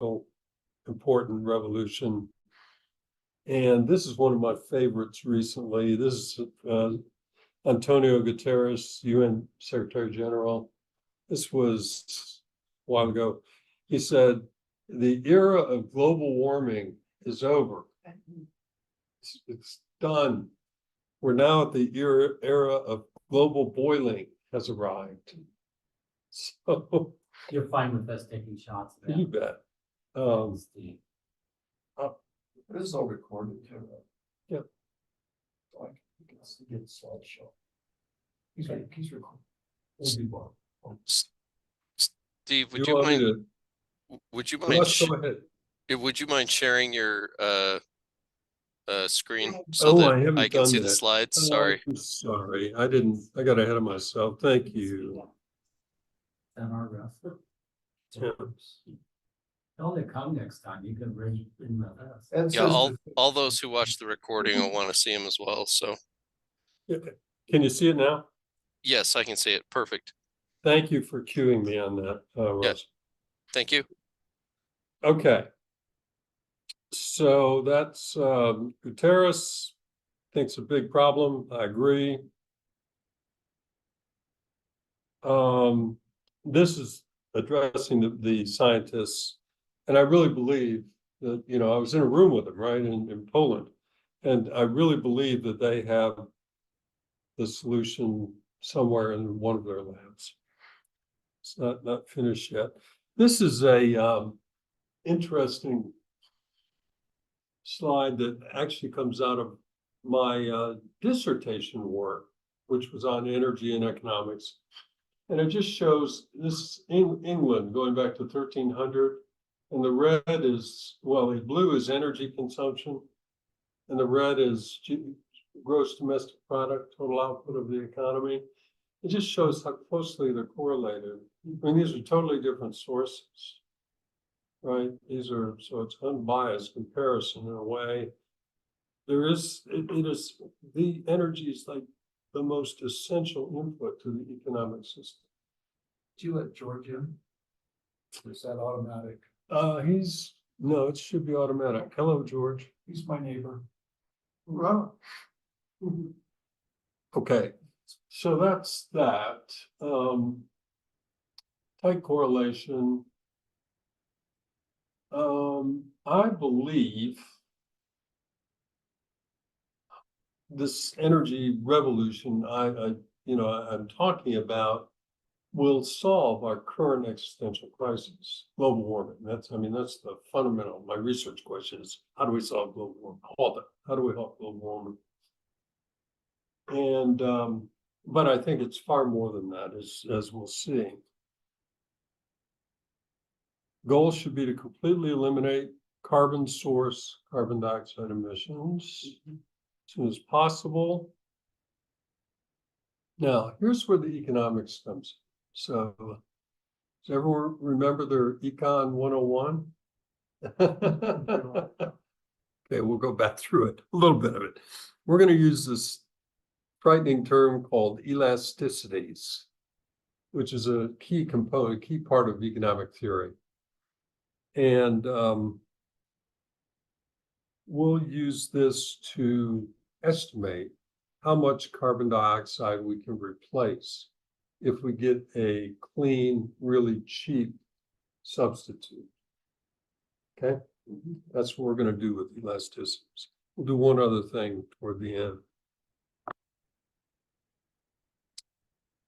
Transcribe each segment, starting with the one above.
important revolution. And this is one of my favorites recently. This is Antonio Guterres, UN Secretary General. This was a while ago. He said, the era of global warming is over. It's done. We're now at the era of global boiling has arrived. So You're fine with us taking shots of you that. bet. This is all recorded too. Right? Yeah. So you can get the slideshow. He's recording. We'll be well. Steve, would You you want me mind? to? Would you Well, mind? let's go ahead. Would you mind sharing your screen Oh, so I that haven't I can done see that. the slides? Sorry. I'm sorry. I didn't. I got ahead of myself. Thank you. And our rest. Yeah. Tell them to come next time. You can bring with us. And Yeah, says all those who watch the recording will want to see them as well. So Can you see it now? yes, I can see it. Perfect. Thank you for cueing me on that, Russ. Thank you. Okay. So that's Guterres thinks a big problem. I agree. This is addressing the scientists, and I really believe that, you know, I was in a room with them, right, in Poland, and I really believe that they have the solution somewhere in one of their labs. It's not finished yet. This is a interesting slide that actually comes out of my dissertation work, which was on energy and economics. And it just shows this in England going back to 1300. And the red is, well, the blue is energy consumption. And the red is gross domestic product, total output of the economy. It just shows how closely they're correlated. I mean, these are totally different sources, right? These are, so it's unbiased comparison in a way. There is, it is, the energy is like the most essential input to the economic system. Do you let George in? Is that automatic? No, it should be automatic. Hello, George. He's my neighbor. Well, Okay, so that's that. Tight correlation. I believe this energy revolution I'm talking about will solve our current existential crisis, global warming. That's the fundamental. My research question is, how do we solve global warming? How do we halt global warming? And but I think it's far more than that, as we'll see. Goals should be to completely eliminate carbon source, carbon dioxide emissions as soon as possible. Now, here's where the economics comes. So, does everyone remember their Econ 101? Okay, we'll go back through it, a little bit of it. We're going to use this frightening term called elasticities, which is a key component, key part of economic theory. And we'll use this to estimate how much carbon dioxide we can replace if we get a clean, really cheap substitute. Okay, that's what we're going to do with elasticities. We'll do one other thing toward the end.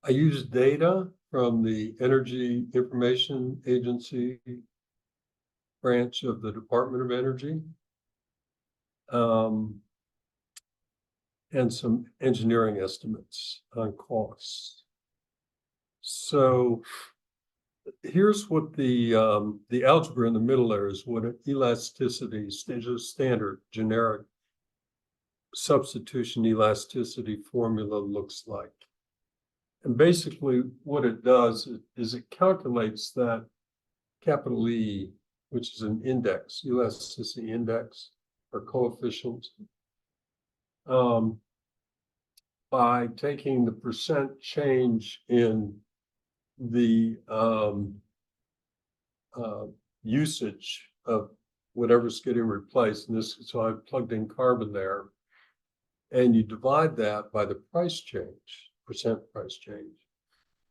I use data from the Energy Information Agency branch of the Department of Energy, and some engineering estimates on costs. So here's what the algebra in the middle there is, what an elasticity, standard generic substitution elasticity formula looks like. And basically what it does is it calculates that capital E, which is an index, elasticity index or coefficient, by taking the percent change in the usage of whatever's getting replaced, and this, so I plugged in carbon there. And you divide that by the price change, percent price change.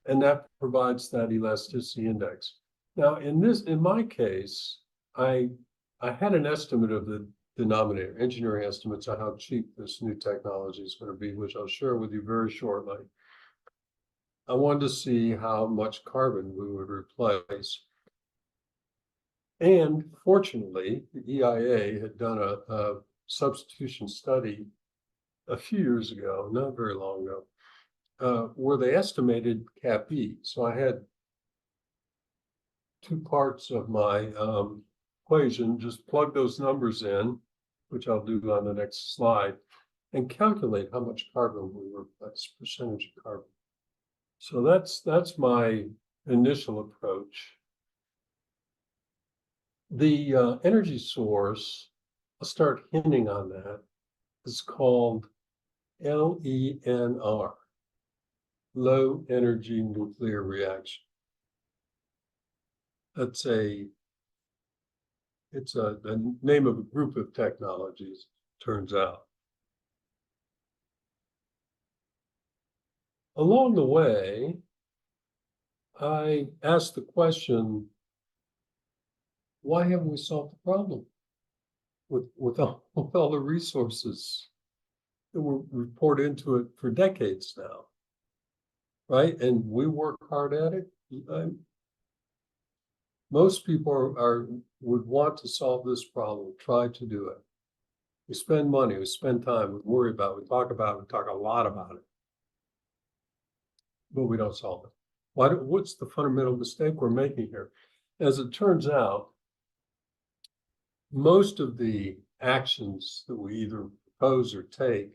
And that provides that elasticity index. Now, in my case, I had an estimate of the denominator, engineering estimates on how cheap this new technology is going to be, which I'll share with you very shortly. I wanted to see how much carbon we would replace. And fortunately, the EIA had done a substitution study a few years ago, not very long ago, where they estimated CAPE. So I had two parts of my equation, just plug those numbers in, which I'll do on the next slide, and calculate how much carbon we replace, percentage of carbon. So that's my initial approach. The energy source, I'll start hinting on that, is called LENR, low energy nuclear reaction. It's the name of a group of technologies, turns out. Along the way, I asked the question, why haven't we solved the problem with all the resources that were poured into it for decades now, right? And we work hard at it. Most people would want to solve this problem, try to do it. We spend money, we spend time, we worry about it, we talk a lot about it, but we don't solve it. What's the fundamental mistake we're making here? As it turns out, most of the actions that we either propose or take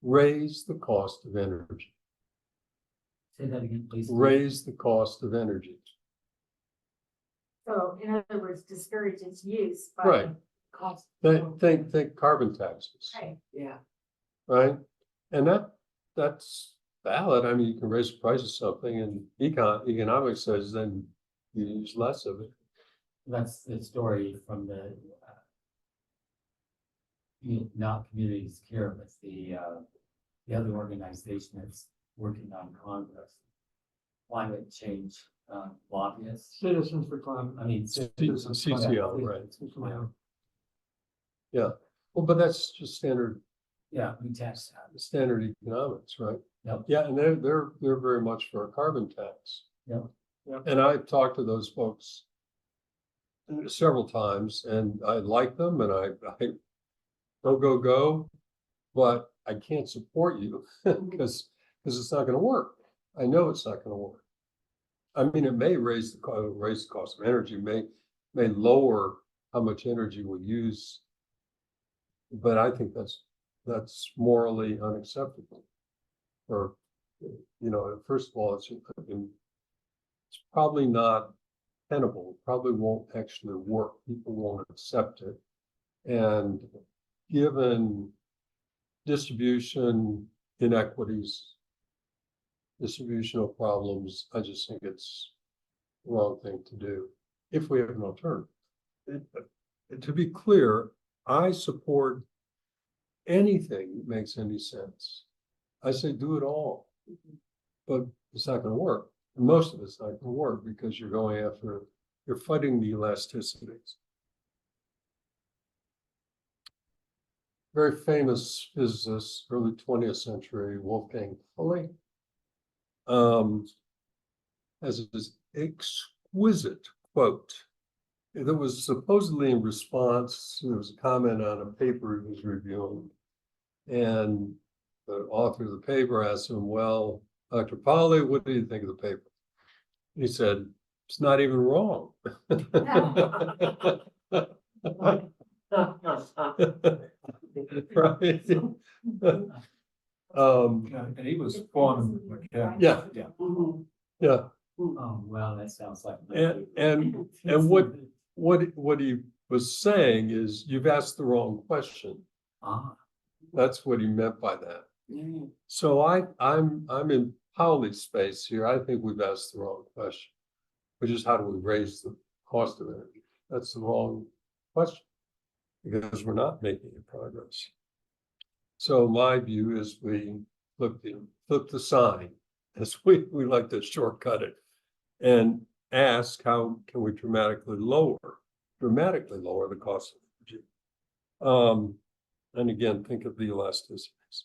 raise the cost of energy. Say that again, please. Raise the cost of energy. So in other words, discourage its use by Right. cost. Think carbon taxes, Right, yeah. right? And that's valid. I mean, you can raise the price of something, and economics says then you use less of it. That's the story from the not communities care, but the other organization that's working on Congress, climate change lobbyists. Citizens for Climate. I mean, CCL, right? Yeah. Well, but that's just standard we tax that. standard economics, right? Yep. Yeah, and they're very much for a carbon tax. Yep. Yep. And I've talked to those folks several times, and I like them, and I go, but I can't support you because it's not going to work. I know it's not going to work. I mean, it may raise the cost of energy, may lower how much energy we use, but I think that's morally unacceptable. Or, first of all, it's probably not tenable. It probably won't actually work. People won't accept it. And given distribution inequities, distributional problems, I just think it's the wrong thing to do if we have an alternative. To be clear, I support anything that makes any sense. I say do it all, but it's not going to work. And most of it's not going to work because you're fighting the elasticities. Very famous physicist, early 20th century, Wolfgang Pauli, has this exquisite quote that was supposedly in response. There was a comment on a paper he was reviewing, and the author of the paper asked him, "Well, Dr. Pauli, what do you think of the paper?" He said, "It's not even wrong." Right. And he was quantum mechanics. Yeah. Yeah. Yeah. Oh, well, that sounds like. And what he was saying is, you've asked the wrong question. That's what he meant by that. So I'm in Pauli's space here. I think we've asked the wrong question, which is how do we raise the cost of energy? that's the wrong question. Because we're not making any progress. So my view is we flip the sign, as we like to shortcut it, and ask how can we dramatically lower the cost of energy. And again, think of the elasticities.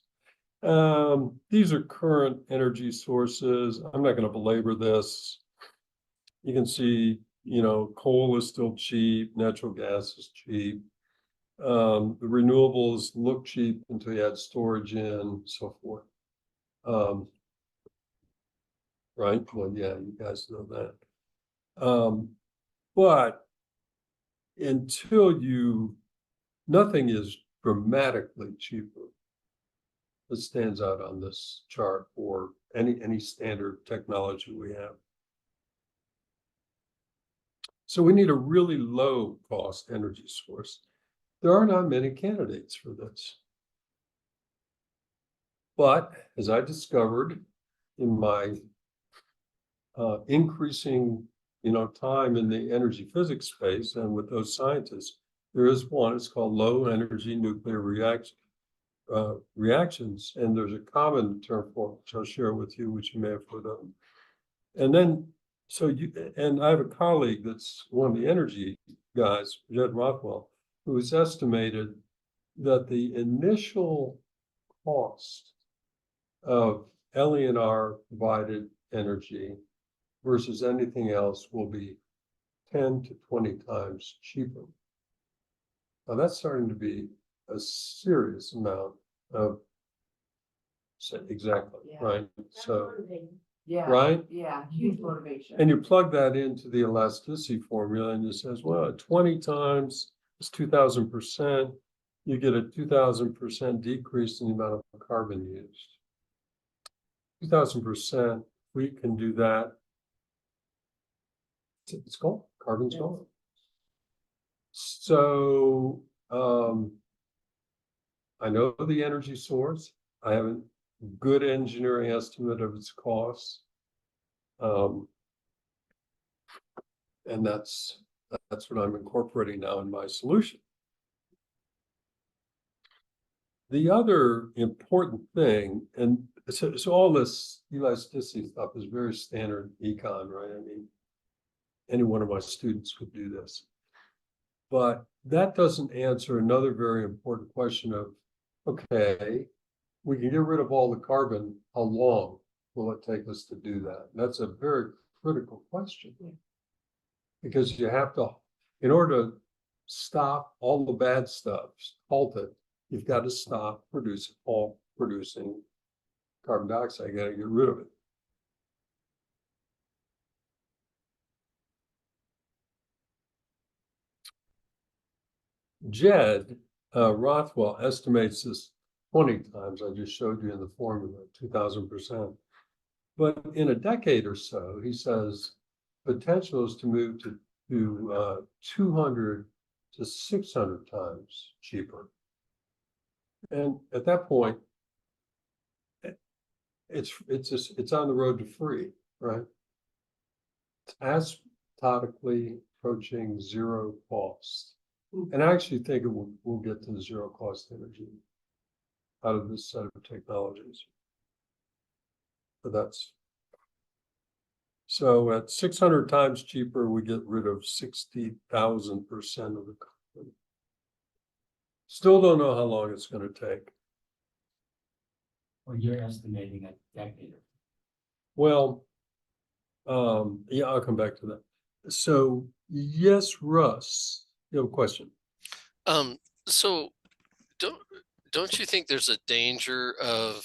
These are current energy sources. I'm not going to belabor this. You can see, coal is still cheap, natural gas is cheap. The renewables look cheap until you add storage in and so forth. Right? Well, yeah, you guys know that. But until nothing is dramatically cheaper that stands out on this chart or any standard technology we have. So we need a really low cost energy source. There are not many candidates for this. But as I discovered in my increasing, time in the energy physics space and with those scientists, there is one. It's called low energy nuclear reactions, and there's a common term for it, which I'll share with you, which you may have heard of. And then, and I have a colleague that's one of the energy guys, Jed Rothwell, who has estimated that the initial cost of LENR provided energy versus anything else will be 10 to 20 times cheaper. Now that's starting to be a serious amount of, exactly, Yeah. right? That's So, motivating. Yeah. right? Yeah, huge motivation. And you plug that into the elasticity formula and it says, well, 20 times is 2,000%. You get a 2,000% decrease in the amount of carbon used. 2,000%, we can do that. It's gone, carbon's gone. So I know the energy source. I have a good engineering estimate of its costs. And that's what I'm incorporating now in my solution. The other important thing, and so all this elasticity stuff is very standard econ, right? I mean, any one of my students could do this. But that doesn't answer another very important question of, okay, we can get rid of all the carbon, how long will it take us to do that? And that's a very critical question. Because you have to, in order to stop all the bad stuff, halt it, you've got to stop producing carbon dioxide. You got to get rid of it. Jed Rothwell estimates this 20 times. I just showed you in the formula, 2,000%. But in a decade or so, he says, potential is to move to 200 to 600 times cheaper. And at that point, it's on the road to free, right? It's asymptotically approaching zero cost. And I actually think we'll get to zero cost energy out of this set of technologies. But so at 600 times cheaper, we get rid of 60,000% of the carbon. Still don't know how long it's going to take. Well, you're estimating a decade. Well, yeah, I'll come back to that. So yes, Russ, you have a question? So don't you think there's a danger of,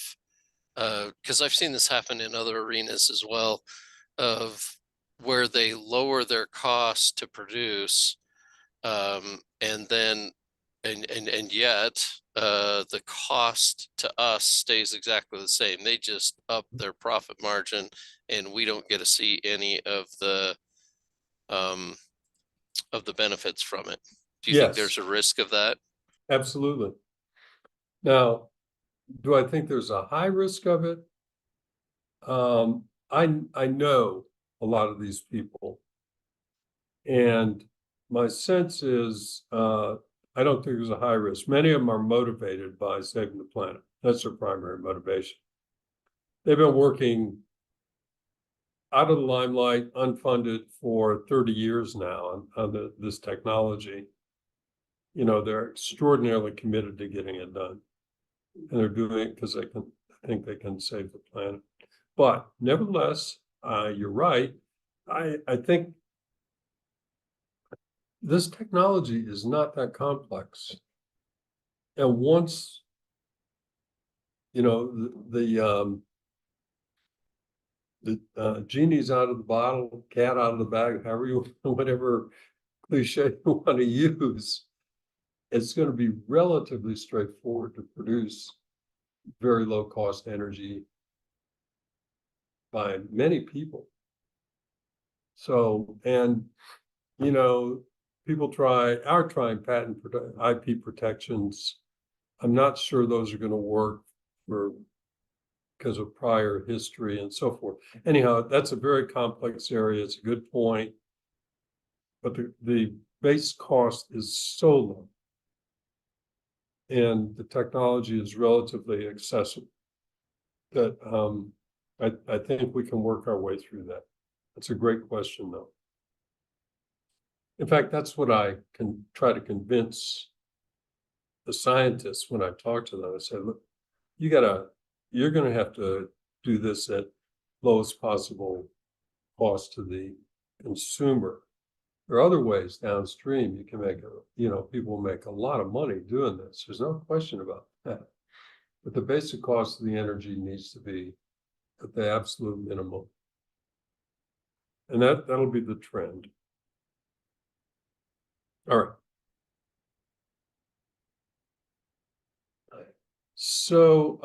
because I've seen this happen in other arenas as well, of where they lower their cost to produce, and then and yet the cost to us stays exactly the same. They just up their profit margin, and we don't get to see any of the benefits from it. Do you think there's a risk of that? Absolutely. Now, do I think there's a high risk of it? I know a lot of these people, and my sense is, I don't think there's a high risk. Many of them are motivated by saving the planet. That's their primary motivation. They've been working out of the limelight, unfunded for 30 years now on this technology. You know, they're extraordinarily committed to getting it done. And they're doing it because I think they can save the planet. But nevertheless, you're right. I think this technology is not that complex. And once, you know, the genie's out of the bottle, cat out of the bag, however you, whatever cliche you want to use, it's going to be relatively straightforward to produce very low cost energy by many people. So, and, you know, people are trying patent IP protections. I'm not sure those are going to work because of prior history and so forth. Anyhow, that's a very complex area. It's a good point. But the base cost is so low. And the technology is relatively accessible that I think we can work our way through that. That's a great question, though. In fact, that's what I can try to convince the scientists when I talk to them. I say, look, you're going to have to do this at lowest possible cost to the consumer. There are other ways downstream you can make, people make a lot of money doing this. There's no question about that. But the basic cost of the energy needs to be at the absolute minimum. And that'll be the trend. All right. So,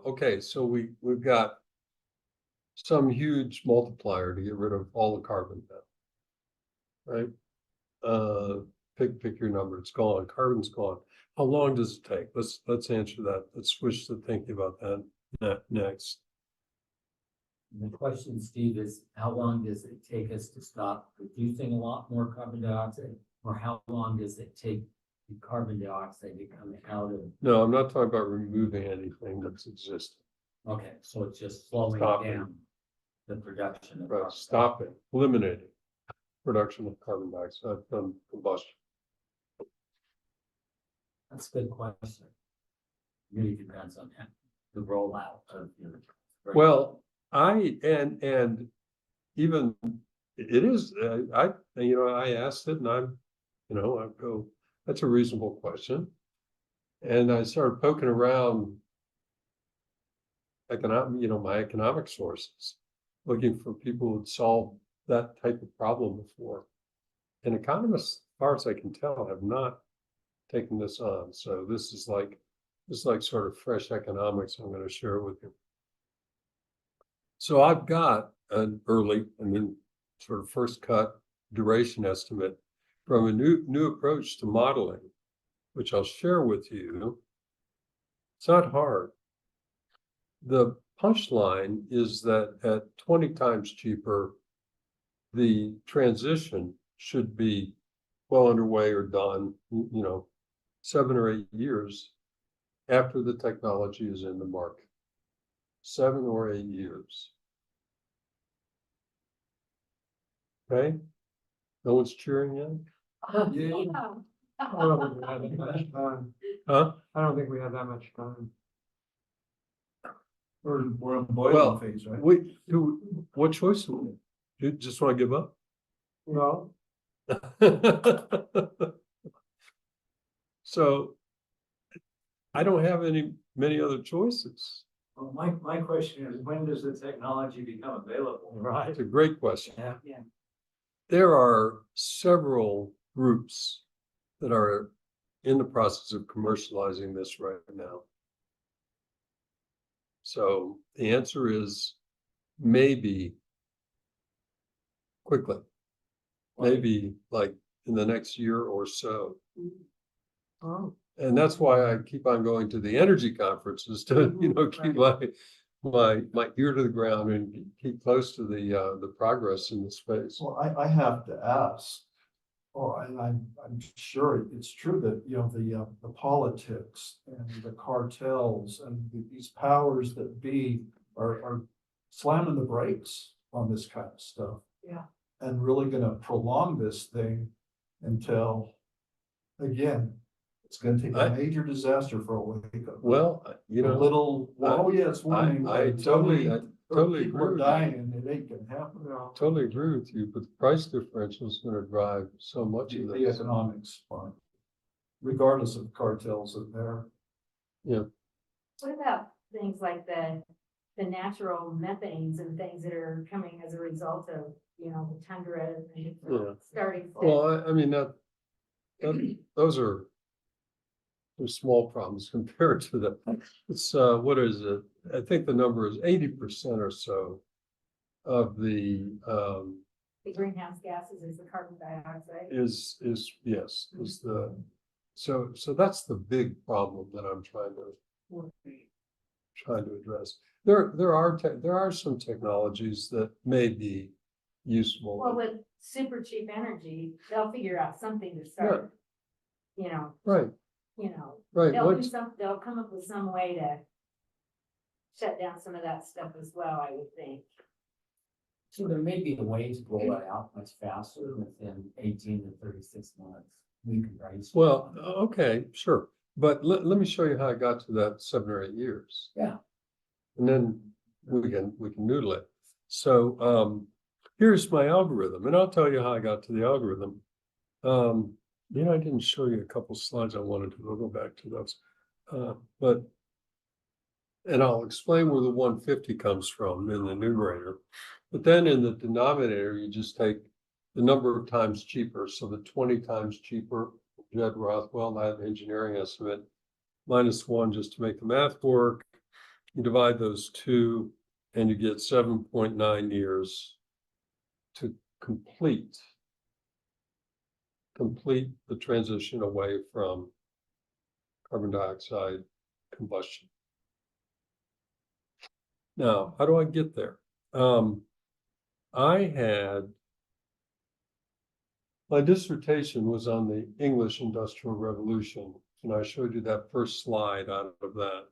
okay, so we've got some huge multiplier to get rid of all the carbon now, right? Pick your number. It's gone. Carbon's gone. How long does it take? Let's answer that. Let's switch to thinking about that next. The question, Steve, is how long does it take us to stop producing a lot more carbon dioxide? Or how long does it take the carbon dioxide to come out of? No, I'm not talking about removing anything that's existing. Okay, so it's just slowing Stopping. down the production of Right, carbon. stopping, eliminating production of carbon dioxide from combustion. That's a good question. Really depends on the rollout of your. Well, and even it is, I asked it and I go, that's a reasonable question. And I started poking around my economic sources, looking for people who'd solved that type of problem before. And economists, as far as I can tell, have not taken this on. So this is like sort of fresh economics I'm going to share with you. So I've got an early, sort of first cut duration estimate from a new approach to modeling, which I'll share with you. It's not hard. The punchline is that at 20 times cheaper, the transition should be well underway or done, 7 or 8 years after the technology is in the market. 7 or 8 years. Okay? No one's cheering yet? Yeah. I don't think we have that much time. Huh? I don't think we have that much time. We're in Well, boiling phase, right? What choice do we have? You just want to give up? Well, So I don't have many other choices. Well, my question is, when does the technology become available? right. It's a great question. Yeah. There are several groups that are in the process of commercializing this right now. So the answer is maybe quickly, maybe like in the next year or so. Oh, And that's why I keep on going to the energy conferences to, keep my ear to the ground and keep close to the progress in the space. Well, I have to ask, Oh, and I'm sure it's true that, you know, the politics and the cartels and these powers that be are slamming the brakes on this kind of stuff. Yeah. And really gonna prolong this thing until, again, it's gonna take a major disaster for a wake up. Well, you A know, little, well, oh yeah, it's warming. I but totally people agree are with you. dying, it ain't gonna happen. Totally agree with you, but the price differential is gonna drive so much of The this. economics, regardless of cartels in there. What about things like the natural methanes and things that are coming as a result of, you know, the tundra and Yeah. starting? Well, I mean, those are small problems compared to the, it's, what is it? I think the number is 80% or so of the, The greenhouse gases is the carbon dioxide. is yes, is the, so that's the big problem that I'm trying to address. There are some technologies that may be useful. Well, with super cheap energy, they'll figure out something to start, you know, Right, right. they'll come up with some way to shut down some of that stuff as well, I would think. So there may be a way to roll it out much faster within 18 to 36 months. We can raise. Well, okay, sure. But let me show you how I got to that 7 or 8 years. Yeah. And then we can noodle it. So here's my algorithm, and I'll tell you how I got to the algorithm. You know, I didn't show you a couple slides I wanted to. We'll go back to those. And I'll explain where the 150 comes from in the numerator. But then in the denominator, you just take the number of times cheaper. So the 20 times cheaper, Jed Rothwell, that engineering estimate, -1 just to make the math work. You divide those two and you get 7.9 years to complete the transition away from carbon dioxide combustion. Now, how do I get there? My dissertation was on the English Industrial Revolution, and I showed you that first slide out of that.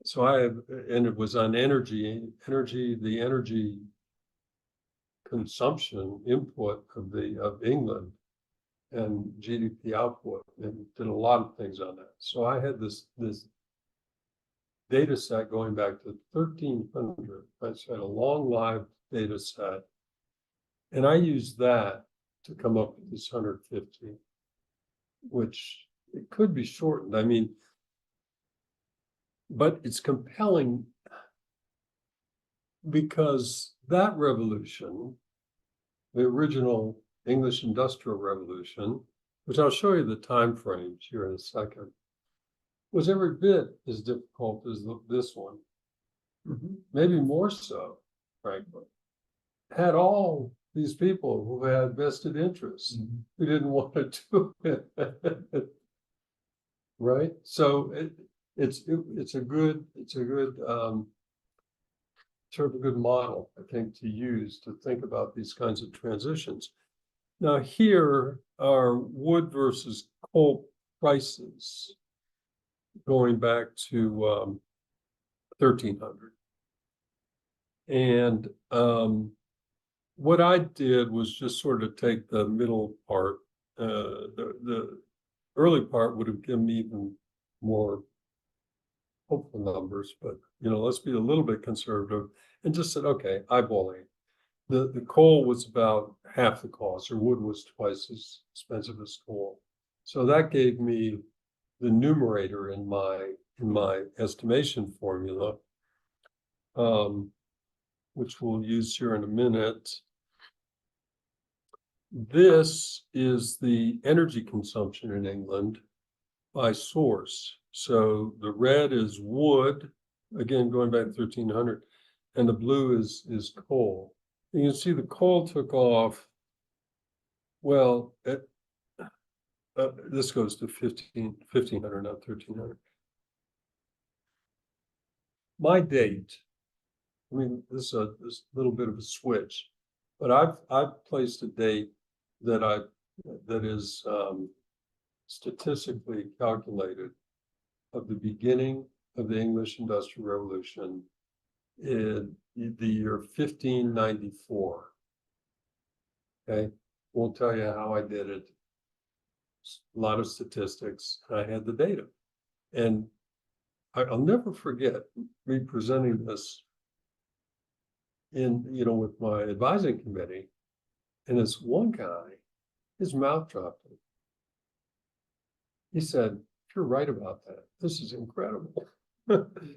So and it was on the energy consumption input of England and GDP output, and did a lot of things on that. So I had this data set going back to 1300. I had a long live data set, and I used that to come up with this 150, which it could be shortened. I mean, but it's compelling because that revolution, the original English Industrial Revolution, which I'll show you the time frames here in a second, was every bit as difficult as this one. Maybe more so, frankly. Had all these people who had vested interests who didn't want to do it. Right? So it's a good sort of a good model, I think, to use to think about these kinds of transitions. Now, here are wood versus coal prices going back to 1300. And what I did was just sort of take the middle part. The early part would have given me even more hopeful numbers, but you know, let's be a little bit conservative and just said, okay, eyeballing. The coal was about half the cost, or wood was twice as expensive as coal. So that gave me the numerator in my estimation formula, which we'll use here in a minute. This is the energy consumption in England by source. So the red is wood, again going back to 1300, and the blue is coal. And you can see the coal took off. Well, this goes to 1500, not 1300. My date, I mean, this is this little bit of a switch, but I've placed a date that I that is statistically calculated of the beginning of the English Industrial Revolution in the year 1594. Okay, won't tell you how I did it. A lot of statistics. I had the data, and I'll never forget me presenting this in, with my advising committee, and this one guy, his mouth dropped. He said, "You're right about that. This is incredible."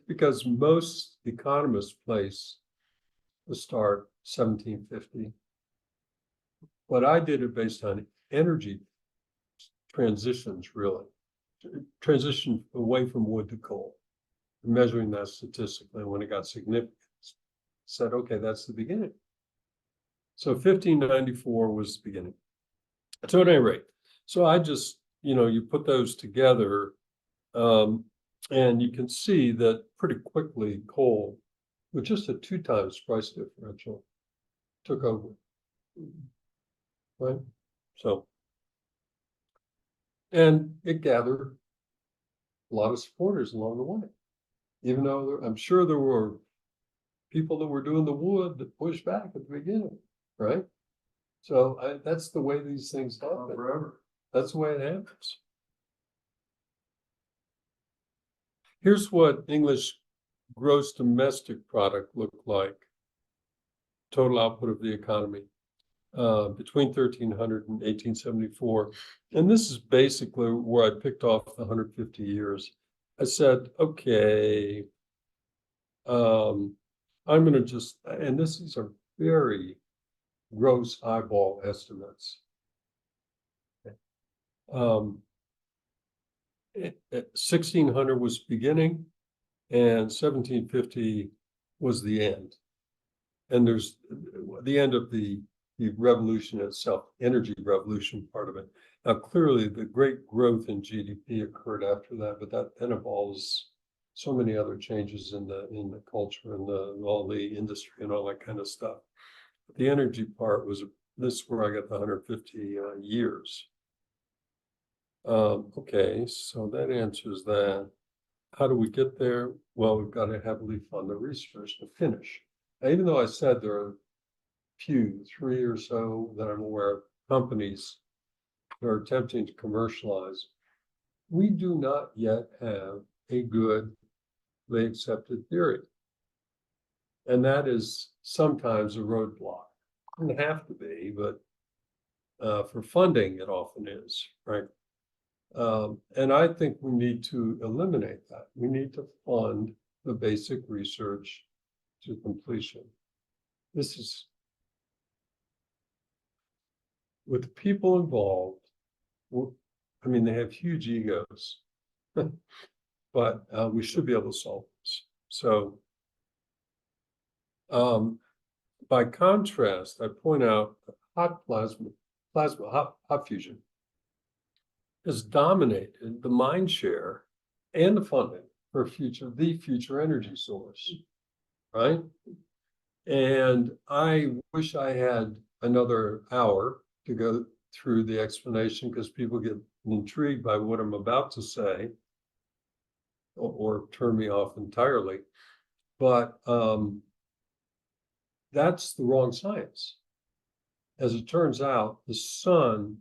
Because most economists place the start 1750. But I did it based on energy transitions, really. Transition away from wood to coal. Measuring that statistically, when it got significant, said, okay, that's the beginning. So 1594 was the beginning. So at any rate, so I just, you put those together, and you can see that pretty quickly coal, with just a 2 times price differential, took over. Right? So, and it gathered a lot of supporters along the way, even though I'm sure there were people that were doing the wood that pushed back at the beginning, right? So that's the way these things happen. Forever. That's the way it happens. Here's what English gross domestic product looked like, total output of the economy, between 1300 and 1874. And this is basically where I picked off the 150 years. I said, okay, I'm going to just, and these are very gross eyeball estimates. 1600 was beginning, and 1750 was the end. And there's the end of the revolution itself, energy revolution part of it. Now, clearly, the great growth in GDP occurred after that, but that then involves so many other changes in the culture and all the industry and all that kind of stuff. But the energy part was, this is where I got the 150 years. Okay, so that answers that. How do we get there? Well, we've got to heavily fund the research to finish. Now, even though I said there are few, 3 or so that I'm aware of, companies that are attempting to commercialize, we do not yet have a good, accepted theory. And that is sometimes a roadblock. It doesn't have to be, but for funding, it often is, right? And I think we need to eliminate that. We need to fund the basic research to completion. This is, with the people involved, I mean, they have huge egos, but we should be able to solve this. So, by contrast, I point out that hot fusion has dominated the mind share and the funding for the future energy source, right? And I wish I had another hour to go through the explanation, because people get intrigued by what I'm about to say, or turn me off entirely. But that's the wrong science. As it turns out, the sun,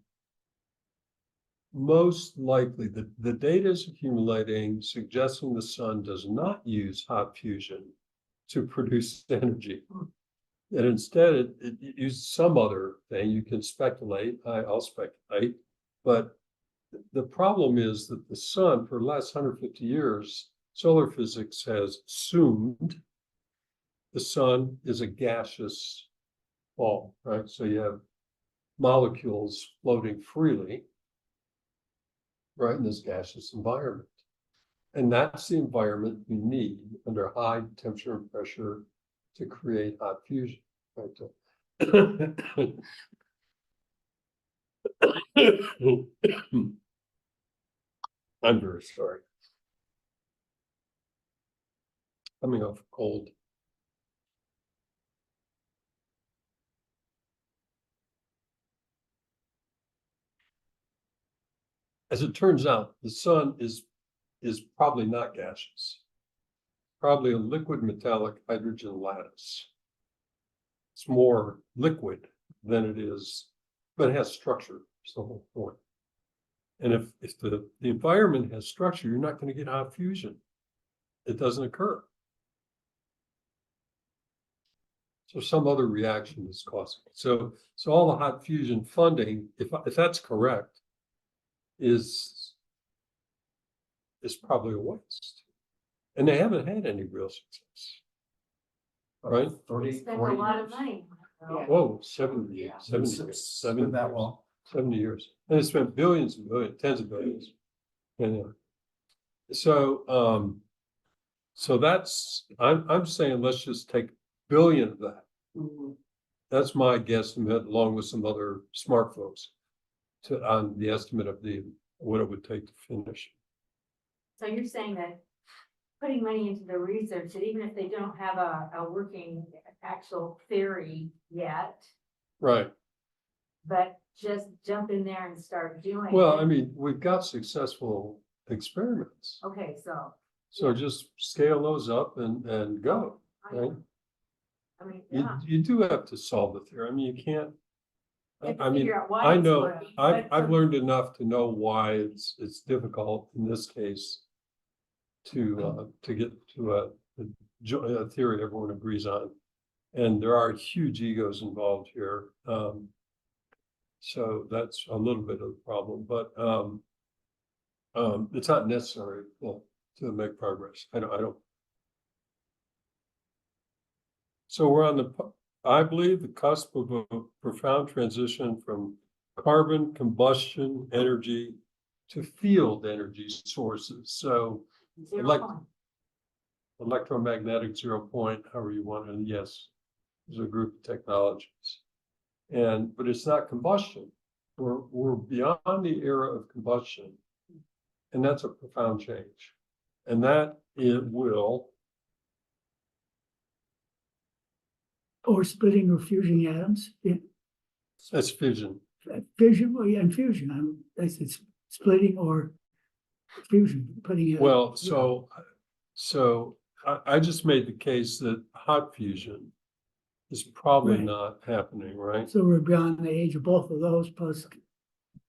most likely, the data is accumulating, suggesting the sun does not use hot fusion to produce energy. And instead, it uses some other thing. You can speculate, I'll speculate, but the problem is that the sun, for the last 150 years, solar physics has assumed the sun is a gaseous ball, right? So you have molecules floating freely, right, in this gaseous environment. And that's the environment we need under high temperature and pressure to create hot fusion, right? I'm very sorry. Coming off a cold. as it turns out, the sun is probably not gaseous. Probably a liquid metallic hydrogen lattice. It's more liquid than it is, but it has structure. It's the whole point. And if the environment has structure, you're not going to get hot fusion. It doesn't occur. So some other reaction is causing it. So all the hot fusion funding, if that's correct, is probably a waste. And they haven't had any real success. Right? 30, Spent a 40 lot of years. money. Whoa, 70 years, 70 It's years, been 70 that years, long. 70 years. And it spent billions and billions, tens of billions. And so that's, I'm saying let's just take a billion of that. That's my guesstimate, along with some other smart folks, on the estimate of what it would take to finish. So you're saying that putting money into the research, that even if they don't have a working actual theory yet, Right. but just jump in there and start doing Well, it. I mean, we've got successful experiments. Okay, so, So just scale those up and go, right? I mean, You, yeah. you do have to solve the theory. I mean, you can't. You have to I mean, figure out why I it's know, working, I've but for- learned enough to know why it's difficult in this case to get to a theory everyone agrees on. And there are huge egos involved here. So that's a little bit of a problem, but it's not necessary to make progress. I don't. So we're on I believe, the cusp of a profound transition from carbon combustion energy to field energy sources. So zero like- point. electromagnetic 0 point, however you want, and yes, there's a group of technologies. But it's not combustion. We're beyond the era of combustion. And that's a profound change. And that it will, Or splitting or fusing atoms, yeah, that's fission. fission, well, yeah, and fusion, I said splitting or fusion, putting it. Well, so I just made the case that hot fusion is probably Right. not happening, right? So we're beyond the age of both of those, plus,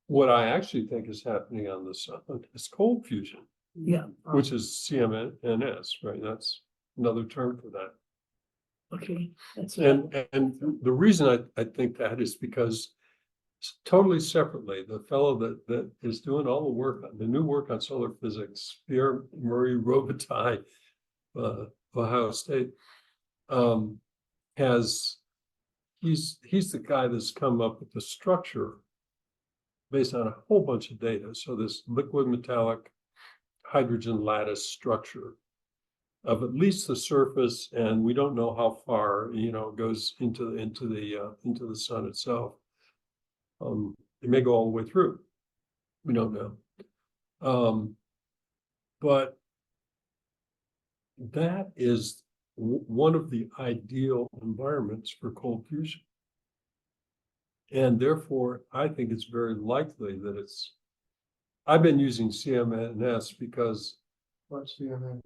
What I actually think is happening on the sun is cold fusion, yeah, which is CMNS, right? That's another term for that. okay, that's. And the reason I think that is because totally separately, the fellow that is doing all the new work on solar physics, Pierre-Marie Robitaille, Ohio State, he's the guy that's come up with the structure based on a whole bunch of data. So this liquid metallic hydrogen lattice structure of at least the surface, and we don't know how far, it goes into the sun itself. It may go all the way through. We don't know. But that is one of the ideal environments for cold fusion. And therefore, I think it's very likely that I've been using CMNS because What's the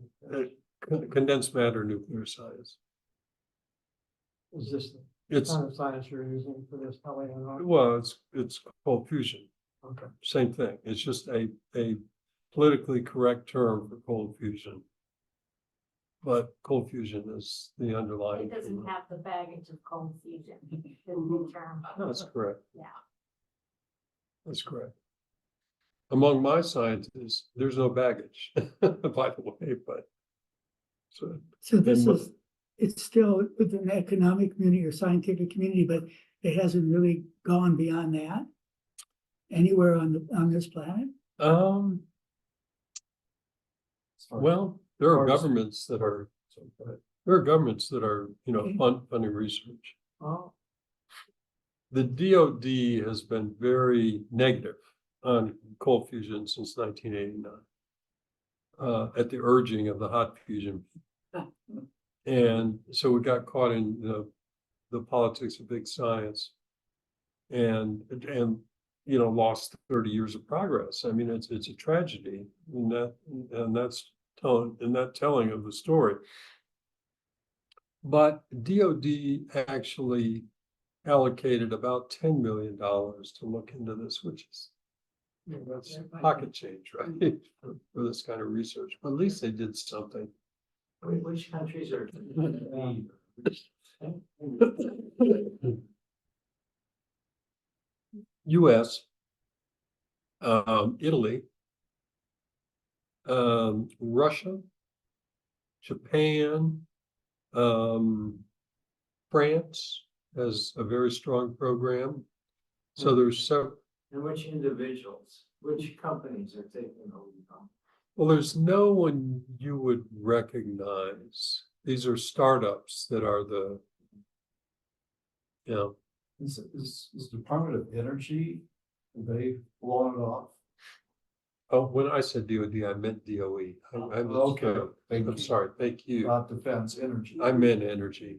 condensed matter nuclear science. is this the It's, kind of science you're using for this, Kelly? well, it's cold fusion. Okay. Same thing. It's just a politically correct term for cold fusion. But cold fusion is the underlying. It doesn't have the baggage of cold fusion, the new term. That's correct. Yeah. That's correct. Among my scientists, there's no baggage, by the way, but. So this And- is, it's still within the economic community or scientific community, but it hasn't really gone beyond that anywhere on this planet. Well, there are Or is- governments that are, Okay. funding research. Oh, The DoD has been very negative on cold fusion since 1989. At the urging of the hot fusion. And so we got caught in the politics of big science. And lost 30 years of progress. I mean, it's a tragedy and that's telling of the story. But DOD actually allocated about $10 million to look into this, which is, that's pocket change, right? For this kind of research, but at least they did something. Which countries are? US, Italy, Russia, Japan, France has a very strong program. So there's And which individuals, which companies are taking the lead on? well, there's no one you would recognize. These are startups that are Is Department of Energy, they blown it off? oh, when I said DOD, I meant DOE. Okay, thank I'm you. sorry, thank you. Not defense, energy. I meant energy.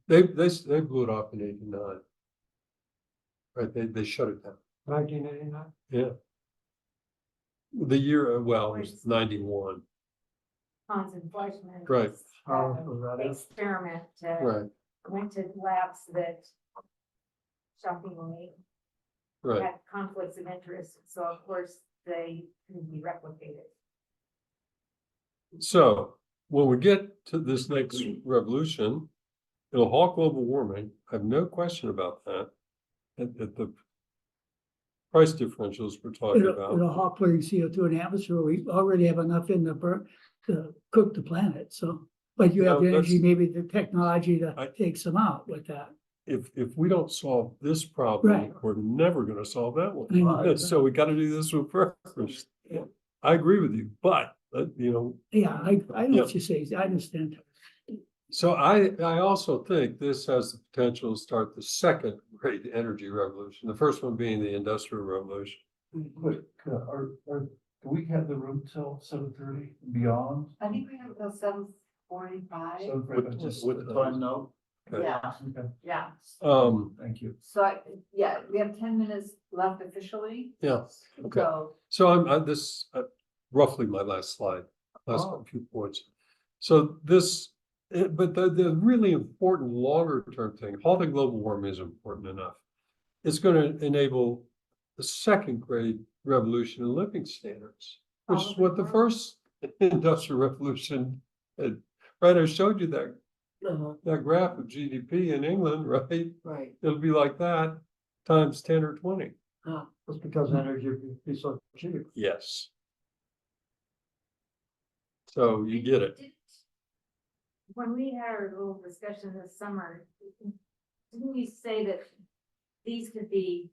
They blew it off in '89. Right, they shut it down. 1989? Yeah. The year, well, it was 91, Hans and Fleischman. Right. Experiment, right, went to labs that shockingly right. had conflicts of interest, so of course they can be replicated. So when we get to this next revolution, it'll halt global warming. I have no question about that. At the price differentials we're talking about. It'll halt putting CO2 in the atmosphere. We already have enough in the burn to cook the planet, so. But you have No, the energy, that's- maybe the technology to take some out with that. If we don't solve this problem, Right. we're never gonna solve that one. Right. So we gotta do this one first. Yeah. I agree with you, but, Yeah, I know Yeah. what you say. I understand. so I also think this has the potential to start the second great energy revolution, the first one being the industrial revolution. Quick, do we have the room till 7:30 beyond? I think we have until 7:45. Just What a time? time note? Okay. Yeah, Okay, yeah. thank you. So we have 10 minutes left officially. Yeah, okay. So So I'm this, roughly my last slide, last Oh. few points. So but the really important longer term thing, halting global warming is important enough. It's going to enable the second great revolution in living standards, which is what the first industrial revolution had. Right, I showed you that graph of GDP in England, right? right. It'll be like that times 10 or 20. That's because energy would be so cheap. Yes. So you get it. When we had our little discussion this summer, didn't we say that these could be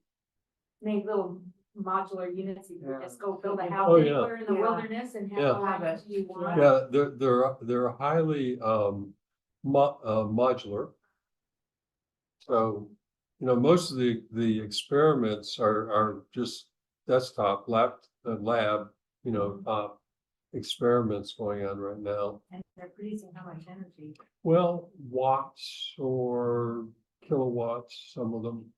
made little modular units? You could just go build a Oh, house yeah. anywhere in the Yeah. wilderness and have Yeah. how much you want. Yeah, they're highly modular. So, most of the experiments are just desktop lab, experiments going on right now. And they're producing how much energy? Well, watts or kilowatts, some of them.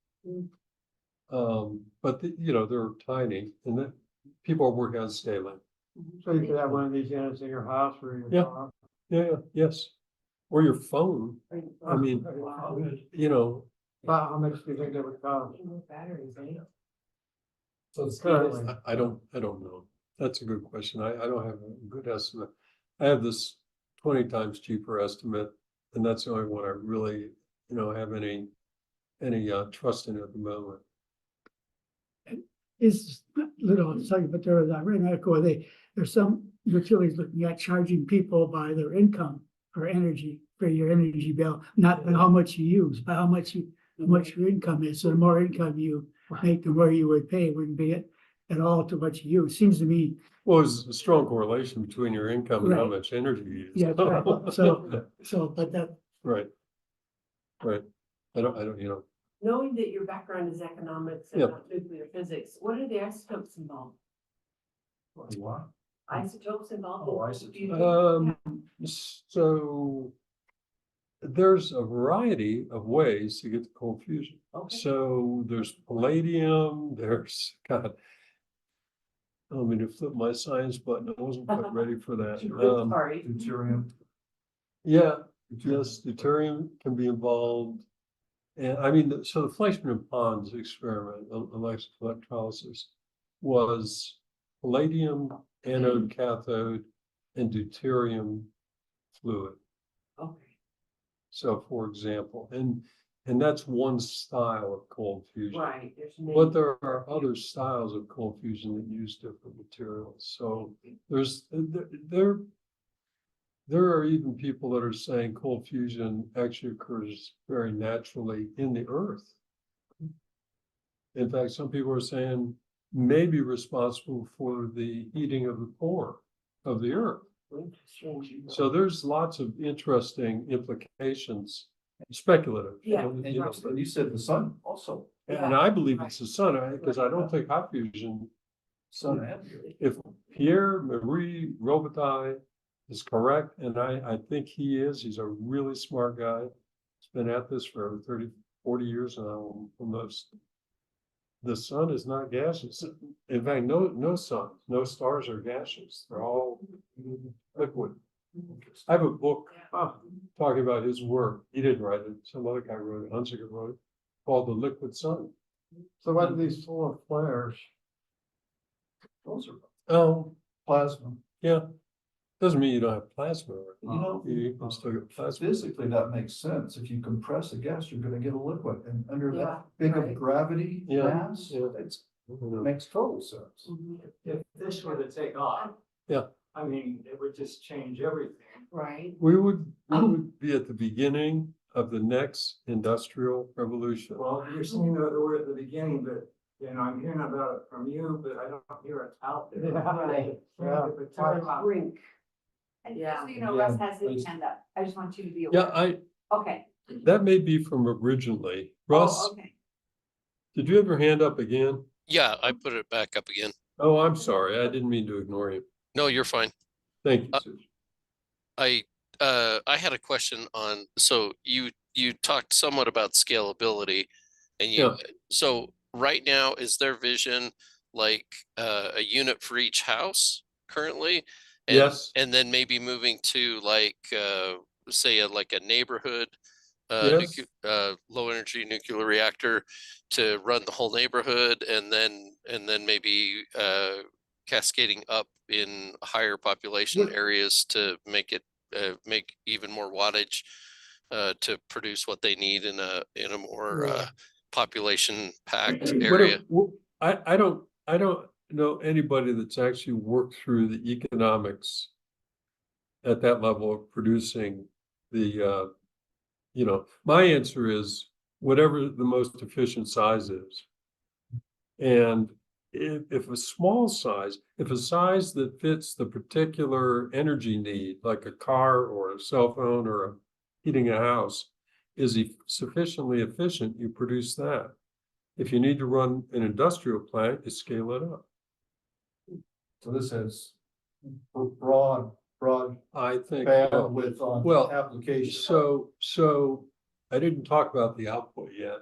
But they're tiny, and then people are working on scaling. So you could have one of these units in your house or your Yeah. car. Yeah, yes. Or your phone. I mean, About how much do you think that would cost? Batteries, eh? So Currently. I don't know. That's a good question. I don't have a good estimate. I have this 20 times cheaper estimate, and that's the only one I really, have any trust in at the moment. It's a little uncertain, but there was, I read an article where there's some utilities looking at charging people by their income for energy, for your energy bill, not by how much you use, but how much your income is. So the more income you make, the more you would pay. It wouldn't be at all to what you use. Seems to me, Well, there's a strong correlation between your income and how Right. much energy you use. yeah, right. But that, Right. I don't, Knowing that your background is economics and Yep. not nuclear physics, what are the isotopes involved? What? Isotopes involved? Oh, in isotopes. fusion? so there's a variety of ways to get to cold fusion. Okay. So there's palladium, there's, God. I don't mean to flip my science button. I wasn't quite ready for that. Sorry. Deuterium. Yeah, yes, deuterium can be involved. And I mean, so the Fleischmann and Pons experiment, electrolysis, was palladium anode cathode and deuterium fluid. Okay. So for example, and that's one style of cold fusion. Right, there's. But there are other styles of cold fusion that use different materials. So there are even people that are saying cold fusion actually occurs very naturally in the earth. In fact, some people are saying may be responsible for the heating of the core of the earth. So there's lots of interesting implications, speculative. Yeah. And you said the sun also, And I believe it's the sun, because I don't think hot fusion, sun and earth. if Pierre-Marie Robitaille is correct, and I think he is, he's a really smart guy. He's been at this for 30, 40 years now, almost. The sun is not gaseous. In fact, no sun, no stars are gaseous. They're all liquid. I have a book talking about his work. He didn't write it. Some other guy wrote it. Hunziker wrote it, called The Liquid Sun. So what are these solar flares? Those are Oh, plasma. yeah. Doesn't mean you don't have plasma. You know, You can still get plasma. physically, that makes sense. If you compress a gas, you're gonna get a liquid, and under Yeah, that big of right. gravity Yeah, mass, yeah. it makes total sense. If this were to take off. Yeah. I mean, it would just change everything. Right. We would be at the beginning of the next industrial revolution. Well, you're saying that we're at the beginning, but, you know, I'm hearing about it from you, but I don't hear it out there. Right. Yeah, if it took off- Brink. And Yeah. just so you know, Russ has his hand up. I just want you to be Yeah, aware. Okay. that may be from originally. Oh, Russ, okay. did you have your hand up again? Yeah, I put it back up again. Oh, I'm sorry. I didn't mean to ignore you. No, you're fine. Thank you, Susan. I had a question on, so you talked somewhat about scalability and Yeah. so right now, is their vision like a unit for each house currently? And, Yes. and then maybe moving to like say like a neighborhood Yes. low energy nuclear reactor to run the whole neighborhood, and then maybe cascading up in higher population Yeah. areas to make it make even more wattage to produce what they need in a more Yeah. population packed What area. I don't know anybody that's actually worked through the economics at that level of producing the, my answer is whatever the most efficient size is. And if a small size, if a size that fits the particular energy need, like a car or a cell phone or heating a house, is sufficiently efficient, you produce that. If you need to run an industrial plant, you scale it up. So this has broad I think. bandwidth on Well, application. So I didn't talk about the output yet.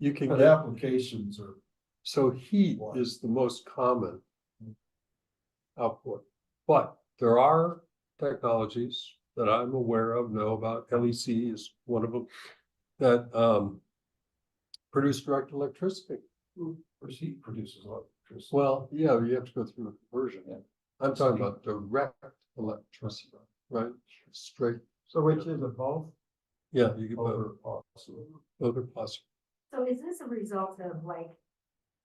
You can But get, applications are, so heat is the most common output. But there are technologies that I'm aware of, know about. LEC is one of them, that produce direct electricity. or heat produces electricity. Well, yeah, you have to go through a conversion. I'm talking about direct electricity, right? Straight. So which is it both? Yeah, you can Both are possible. both are possible. So is this a result of like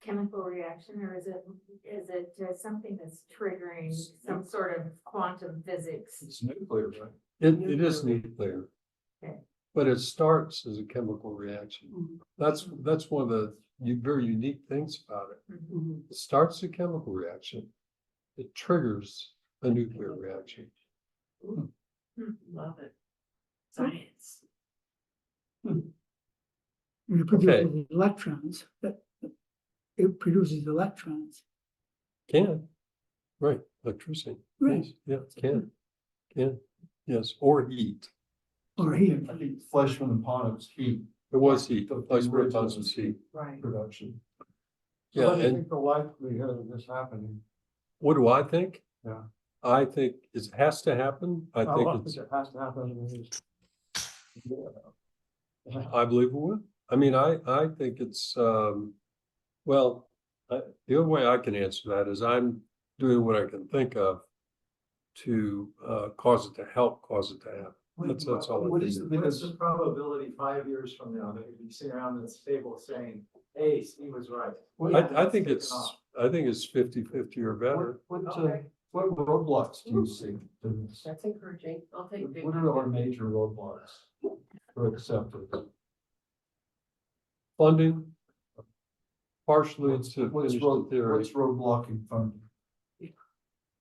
chemical reaction, or is it just something that's triggering some sort of quantum physics? It's nuclear, right? It is nuclear. Okay. But it starts as a chemical reaction. That's one of the very unique things about it. Mhm. It starts a chemical reaction. It triggers a nuclear reaction. Love it. Science. And it produces electrons, it produces electrons. Can, right, electricity. Right. Yes, yeah, can, yes, or heat. or here? I think Fleshman and Pontiff's heat. It was heat, The place where original tons of heat. Right. Production. Yeah, What do you and think the likelihood of this happening? what do I think? Yeah. I think it has to happen. I think it's, it has to happen. I believe it will. I mean, I think it's, well, the only way I can answer that is I'm doing what I can think of to, cause it to help, cause it to happen. That's all I What can is do. the What's the probability 5 years from now that you'd be sitting around this table saying, hey, Steve was right? I think it's 50-50 or better. What roadblocks do you see to this? That's encouraging. I'll take. What are our major roadblocks for acceptance? Funding, partially to What's finish the theory. what's roadblocking funding?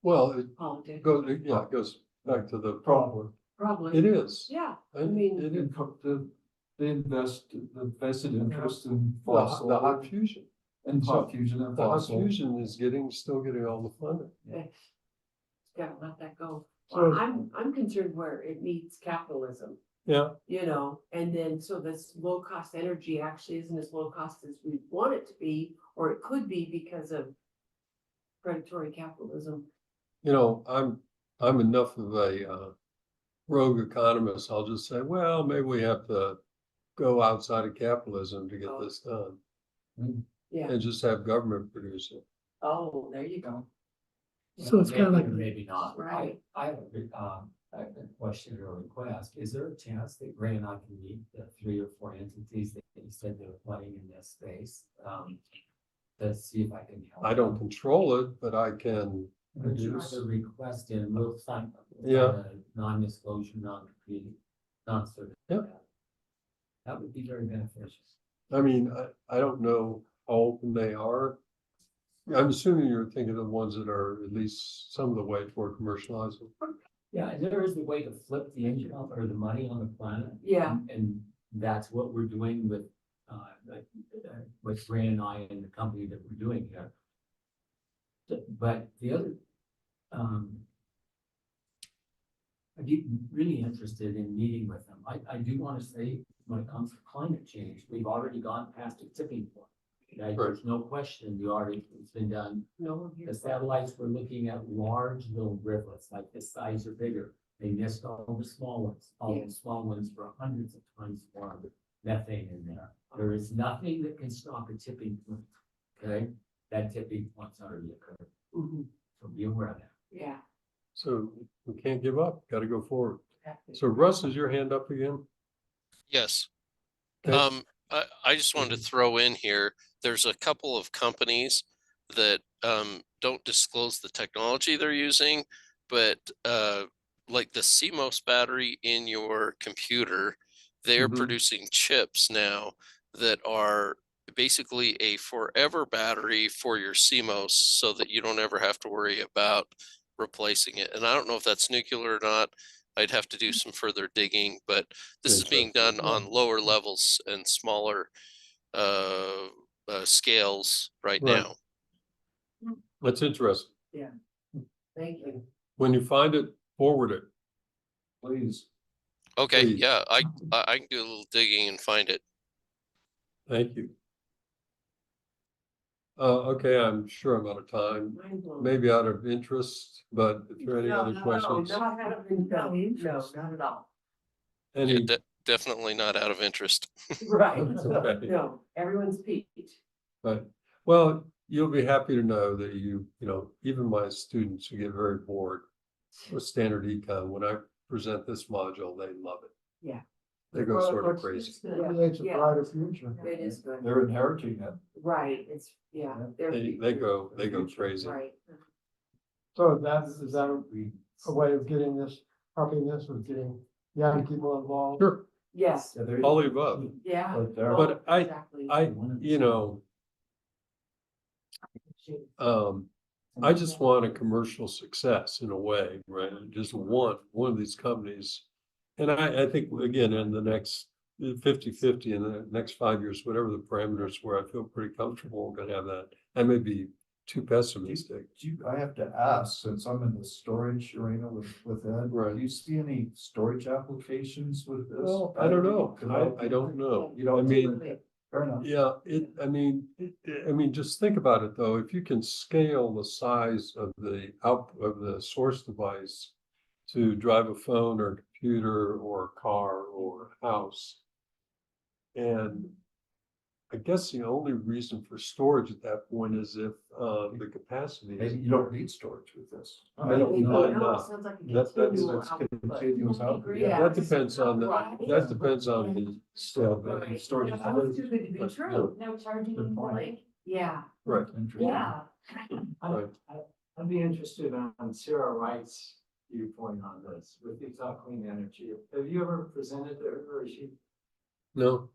Well, it Politics. goes, yeah, it goes back to the, Problem. Probably. it is. Yeah, I mean, it is. The vested interest in The fossil. hot fusion. And hot fusion and The hot fossil. fusion is still getting all the funding. it's gotta let that go. So- Well, I'm concerned where it meets capitalism, Yeah, you know, and then so this low cost energy actually isn't as low cost as we want it to be, or it could be because of predatory capitalism. you know, I'm enough of a rogue economist. I'll just say, well, maybe we have to go outside of capitalism to get Oh. this done Yeah, and just have government produce it. oh, there you go. So it's kind of Maybe like, or maybe not. Right. I have a question or request. Is there a chance that Ray and I can meet the 3 or 4 entities that you said they were playing in this space? To see if I can help. I don't control it, but I can Would you produce. rather request in, we'll sign. Yeah. Non-disclosure, non-compete, non-certified. Yeah. That would be very beneficial. I mean, I don't know how open they are. I'm assuming you're thinking of the ones that are at least some of the way toward commercializing. Yeah, and there is a way to flip the income or the money on the planet. Yeah. And that's what we're doing with Ray and I and the company that we're doing here. But the other, I'd be really interested in meeting with them. I do want to say, when it comes to climate change, we've already gone past a tipping point. Right? There's no question it's been done. No. The satellites were looking at large little rivulets, like this size or bigger. They missed all the small ones. All the small ones were hundreds of times more methane in there. There is nothing that can stop a tipping point. Okay, that tipping point's already occurred. Mhm. So be aware of that. Yeah. So we can't give up, got to go forward. Exactly. So Russ, is your hand up again? Yes. Okay. I just wanted to throw in here, there's a couple of companies that don't disclose the technology they're using, but like the CMOS battery in your computer, they're Mhm. producing chips now that are basically a forever battery for your CMOS so that you don't ever have to worry about replacing it. And I don't know if that's nuclear or not. I'd have to do some further digging, but this is being done on lower levels and smaller scales right Right. now. That's interesting. Thank you. When you find it, forward it. Please. Okay, Please. yeah, I can do a little digging and find it. Thank you. Okay, I'm sure I'm out of time, Mind blown. maybe out of interest, but if there are any No, other no, questions? No, not out of interest. No, not at all. Yeah, Any, definitely not out of interest. Right. Okay. No, everyone's peaked. but, well, you'll be happy to know that you know, even my students who get very bored with standard econ, when I present this module, they love it. Yeah. They go sort of crazy. It's a Yeah. brighter future. It is good. They're inheriting it. Right, it's, yeah. they're They go crazy. Right. So is that a way of getting this, helping this, or getting young people involved? Sure, Yes, Yeah, they're- all the above. yeah. Right there. But Exactly. you know, I just want a commercial success in a way, right? I just want one of these companies. And I think, again, in the next 50-50 in the next 5 years, whatever the parameters where I feel pretty comfortable, we're gonna have that. I may be too pessimistic. I have to ask, since I'm in the storage arena with Ed, Right. do you see any storage applications with this? Well, I don't know. I don't know. You know, I mean, fair enough. yeah, I mean, just think about it though. If you can scale the size of the of the source device to drive a phone or a computer or a car or a house. And I guess the only reason for storage at that point is if the capacity Maybe is. you don't need storage with this. I don't No, know. no, it sounds like a That's continual It's output. continuous output. Yeah. That depends on that depends on the stuff. Right. Storage. That sounds too good to be But, true. No charging Good in the point. lake. Yeah, Right, Interesting. yeah. right. I'd be interested on Sarah Wright's viewpoint on this with the Talk Clean Energy. Have you ever presented to her, or is she, No,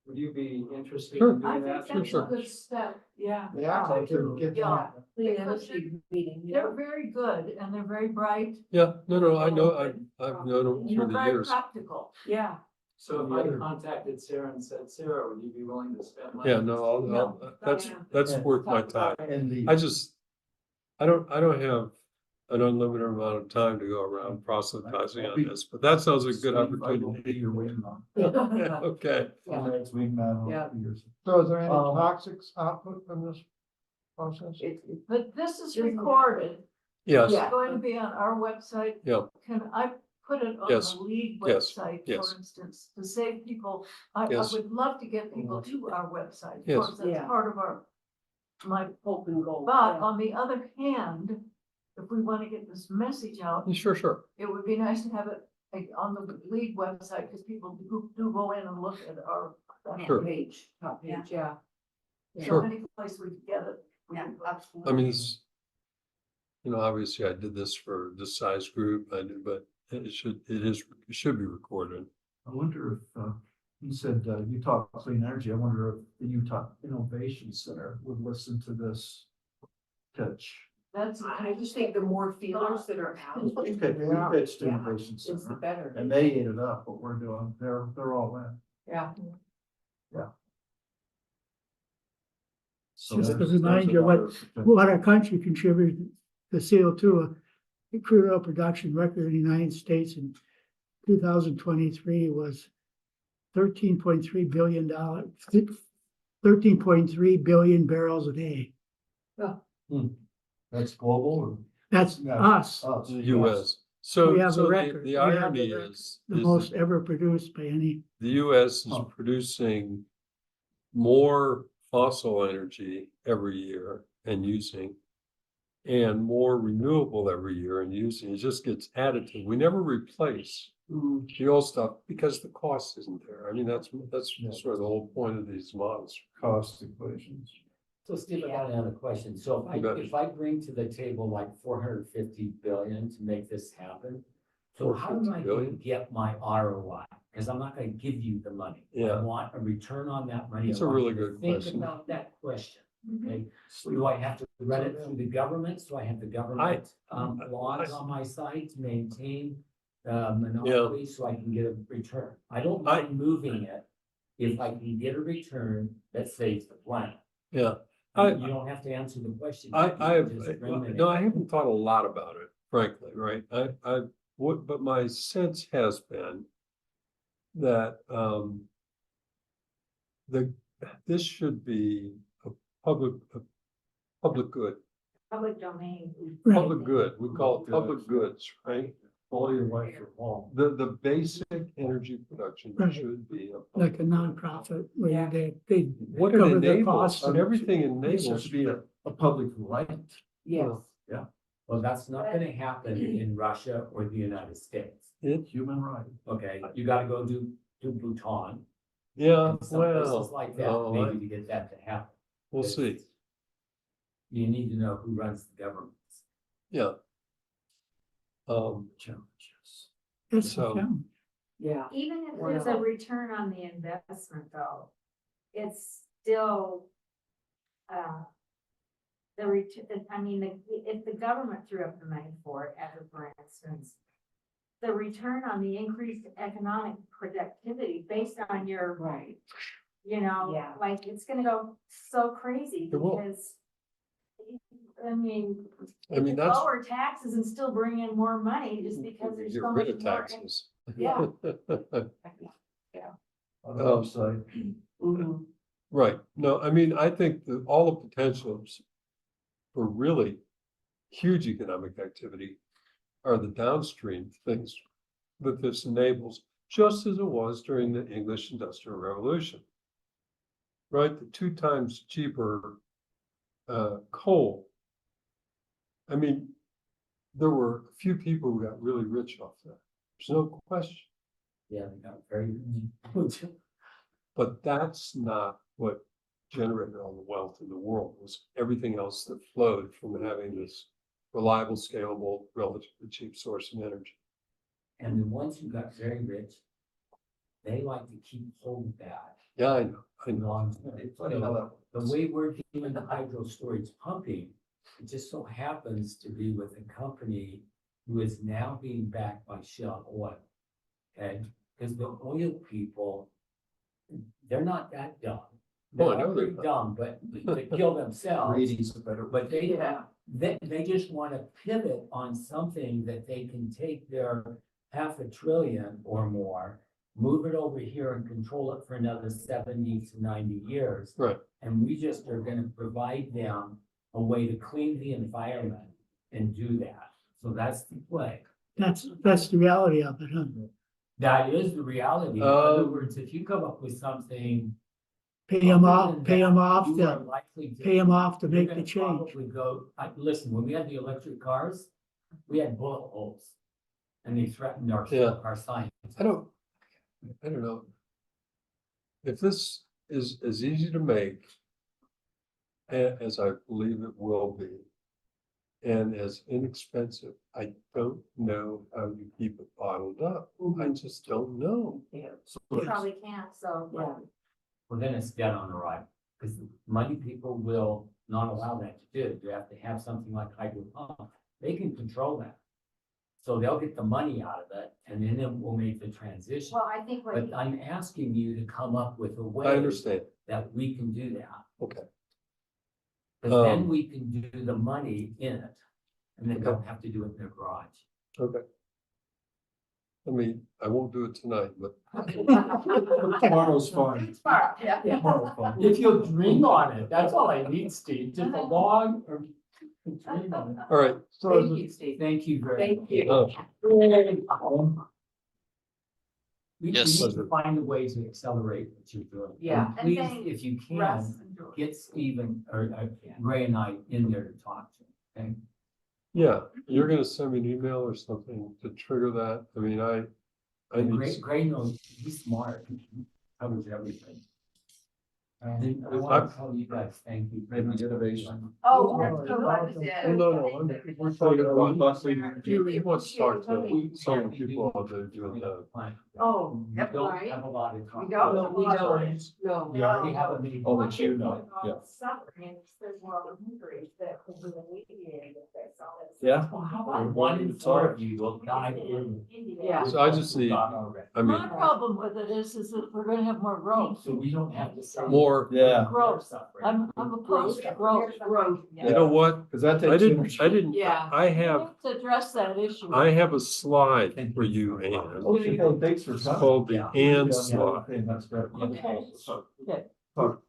would you be interested Sure. in I doing think that? that's Sure. a good step, yeah. Yeah, I to do. get Yeah, that. clean energy meeting, you They're know? very good and they're very bright. yeah, no, I know, I've known them And through they're the very years. practical. Yeah. So if I contacted Sarah and said, Sarah, would you be willing to spend money? Yeah, no, that's Yeah. worth my time. And the. I don't have an unlimited amount of time to go around proselytizing on this, but that sounds like a good Steve, I will be opportunity. your wingman. Okay, Next wingman on Yeah. years. So is there any Um, toxic output from this process? But this is Doesn't- recorded. yes, It's going to be on our website. yeah, Can I put it on Yes. the league Yes. website, Yes. for instance, to save people? I Yes. would love to get people to our website. Of Yes. course, that's Yeah. part of my, Hope and goal. but yeah. on the other hand, if we want to get this message out, sure. it would be nice to have it like, on the league website, because people do go in and look at our. Sure. Top page, yeah. So Sure. any place we can get it. Yeah, I absolutely. mean, it's, obviously I did this for this size group, but it should be recorded. I wonder if, you said, Utah Clean Energy, I wonder if the Utah Innovation Center would listen to this pitch. That's. I just think the more feelers that are out, We Yeah. pitched Yeah. Innovation is the Center, better. and they ate it up, what we're doing, they're all in. Yeah. So Just to there's remind you another potential. what our country contributed to CO2, crude oil production record in the United States in 2023 was $13.3 billion, 13.3 billion barrels a day. That's global That's Yeah. us, or us? The US. So, We have so a the record. the We have the irony record. is the that most ever produced by any. the US is Oh. producing more fossil energy every year and using, and more renewable every year and using. It just gets added to. We never replace the old stuff because the cost isn't there. I mean, that's Yeah. sort of the whole point of these models. Cost equations. So Steve, I got another question. So You bet. if I bring to the table like 450 billion to make this happen, so how am I 450 going to billion? get my ROI? Because I'm not going to give you the money. I Yeah. want a return on that money. It's I a want really you to good think question. about that question. Okay, do I have to run it through the government? Do I have the government laws on my side to maintain monopoly so I can get a return? I don't mind moving it if I can get a return that saves the planet. Yeah. You don't have to answer the question. You can I just bring it no, in. I haven't thought a lot about it, frankly, right? But my sense has been that, this should be a public good, Public domain. public good. We call it public goods, right? All your life for Paul. The basic energy production Right. should be Like a nonprofit where Yeah. they what it cover their enables, costs. and everything It enables. should be a public right. Yes. Well, that's not gonna happen in Russia or the United States, Human right. okay? You gotta go to Bhutan Yeah, and some places well, like that, no, maybe to get that to happen. we'll see. You need to know who runs the government. Yeah. Challenges. That's the So- challenge. Yeah. Even if Or there's a not. return on the investment though, it's still. The return, I mean, if the government threw up the money for it, as a for instance. The return on the increased economic productivity based on your, Right. you know, Yeah. like, it's gonna go so crazy It will. because. I mean. I mean, you that's. Lower taxes and still bring in more money just because there's Get so rid much of more. taxes. Yeah. On the website. Mhm. Right, no, I mean, I think that all the potentials for really huge economic activity are the downstream things that this enables, just as it was during the English Industrial Revolution. Right, the 2 times cheaper coal. I mean, there were a few people who got really rich off that. There's no question. Yeah, they got very. But that's not what generated all the wealth in the world. It was everything else that flowed from having this reliable, scalable, relatively cheap source of energy. And the ones who got very rich, they like to keep hold of that. Yeah, I know, I know. Long term. The way we're doing the hydro storage pumping, it just so happens to be with a company who is now being backed by Shell Oil. Okay, because the oil people, they're not that dumb. Oh, I They're know they're pretty not. dumb, but to kill themselves. Greedy's a better. But they, Yeah. they just want to pivot on something that they can take their $500 billion or more, move it over here and control it for another 70 to 90 years. Right. And we just are gonna provide them a way to clean the environment and do that. So that's the play. That's the reality of it, huh? That is the reality. In other Um, words, if you come up with something. Pay them other off, than pay that, them off you are to, likely to- pay them off to you're make gonna the change. probably go, listen, when we had the electric cars, we had bullet holes. And they threatened Yeah. our science. I don't know. If this is as easy to make as I believe it will be, and as inexpensive, I don't know how you keep it bottled up. I just don't know. Yeah. You probably can't, so. Yeah. Well, then it's dead on arrival, because money people will not allow that to do. You have to have something like hydro pump. They can control that. So they'll get the money out of it, and then we'll make the transition. Well, I think what. But I'm asking you to come up with a I way understand. that we can do that. Okay. Because then Um, we can do the money in it, and they Okay. don't have to do it in their garage. Okay. I mean, I won't do it tonight, but Tomorrow's fine. Yeah. Tomorrow's fine. If you'll dream on it, that's all I need, Steve, just a log or dream on it. all right. So Thank is you, Steve. Thank you very much. Thank you. We Yes. need to find a way to accelerate what you're doing. Yeah. And And please, thank if you can, Russ and George. get Stephen or Ray and I in there to talk to, okay? Yeah, you're gonna send me an email or something to trigger that. I mean, I And need. Gray knows, he's smart, he covers everything. And I I'm- want to tell you guys, thank you. Maybe innovation. Oh, that's that's good. Well, no, we're talking about, he wants to talk to some of the people out there doing the. Oh, We yep, don't right. have a lot of. We don't. No, we don't. No. We already have a meeting. Oh, that you know, yeah. Suffering, it's there's more of a hungry that could be alleviated if that's all. Yeah. Well, how about one in four of you will dive in? Yeah. So I just need, I mean, My problem with it is that we're gonna have more growth. So we don't have to. say- more, Yeah. Growth. I'm opposed to growth. you know what? Cause that I takes didn't, energy. I We have, have to address that issue. I have a slide for you, Ann. Oh, you know, dates for It's time. called the Yeah. Ann Yeah, slide. okay, that's great. Okay. Okay.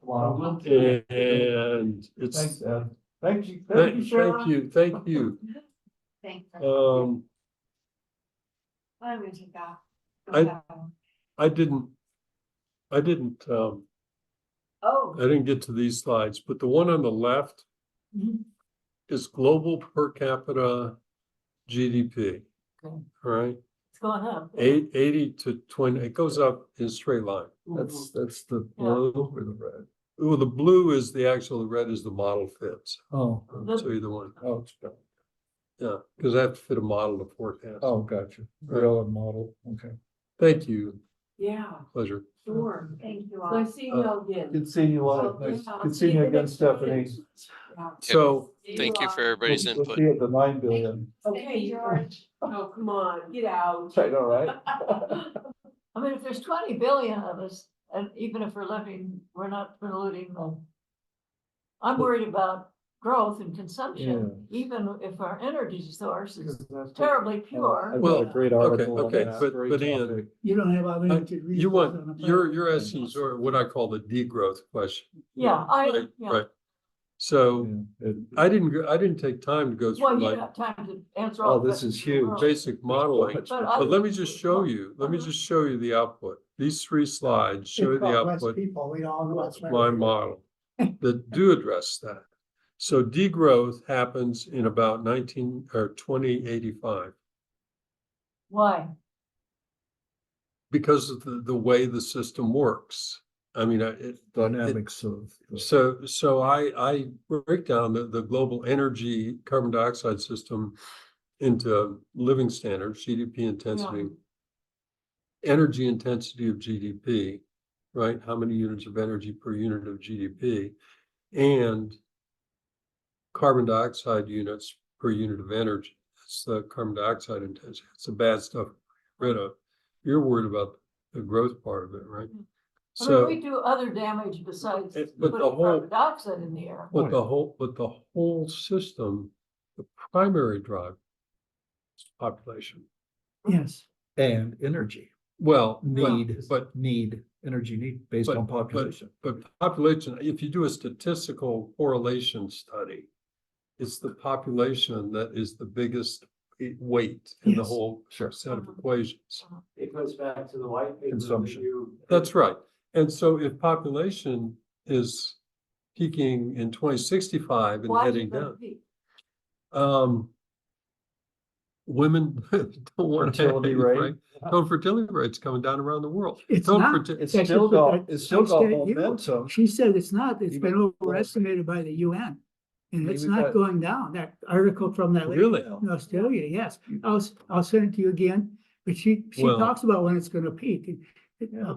Wow. And it's, Thanks, Ed. Thank you. thank Sharon. you, thank you. Thanks. Um, I'm gonna take off. I didn't, Oh. I didn't get to these slides, but the one on the left Mhm. is global per capita GDP. Okay. All right, It's going up. 80 to 20, it goes up in a straight line. That's the blue or the red. Well, the blue is the actual, the red is the model fits. Oh. So either one. Oh, it's good. Yeah, because I have to fit a model to forecast. Oh, gotcha. Real and model, okay. Thank you, Yeah, pleasure. sure. Thank you all. Nice seeing you again. Good seeing you live. Nice, good seeing you again, Stephanie. So, Thank you for everybody's We'll input. see you at the 9 billion. Okay, George. Oh, come on, get out. I know, right? I mean, if there's 20 billion of us, and even if we're living, we're not polluting them. I'm worried about growth and consumption, even if our energy source is Because that's- terribly pure. I've Well, got a great okay, article on okay, that, but- great but Ian, topic. You don't have unlimited resources. You want, on the you're, planet. you're asking sort of what I call the degrowth question. Yeah, Right, right. So Yeah, I didn't take time to go Well, through you like got time to answer all. Oh, the this is questions in the huge. world. basic modeling, But I- but let me just show you, let me Uh-huh. just show you the output. These 3 slides show you It's the about less output people, we all know that's of my model that do address that. So degrowth happens in about 2085 Why? because of the way the system works. I mean, Dynamics of. so I break down the global energy carbon dioxide system into living standards, GDP intensity, energy intensity of GDP, right? How many units of energy per unit of GDP, and carbon dioxide units per unit of energy. That's the carbon dioxide intensity. It's the bad stuff to get rid of. You're worried about the growth part of it, right? I mean, So, we do other damage besides but putting the whole- carbon dioxide in the air. but the whole system, the primary drive is population. Yes, And energy Well, need, but energy need based on population. But population, if you do a statistical correlation study, it's the population that is the biggest weight in the Yes. whole Sure. set of equations. It goes back to the white paper. Consumption. That's right. And so if population is peaking in 2065 and Why is heading it gonna down, peak? women don't want to have, Fertility rate. right? Total fertility rates coming down around the world. it's Total not. ferti- It's That's still just what got, that- it's still I got said you- momentum. She said it's not, it's been Even- overestimated by the UN. And Maybe it's not that- going down. That article from that lady Really? in Australia, yes. I'll send it to you again. But she Well- talks about when it's gonna peak.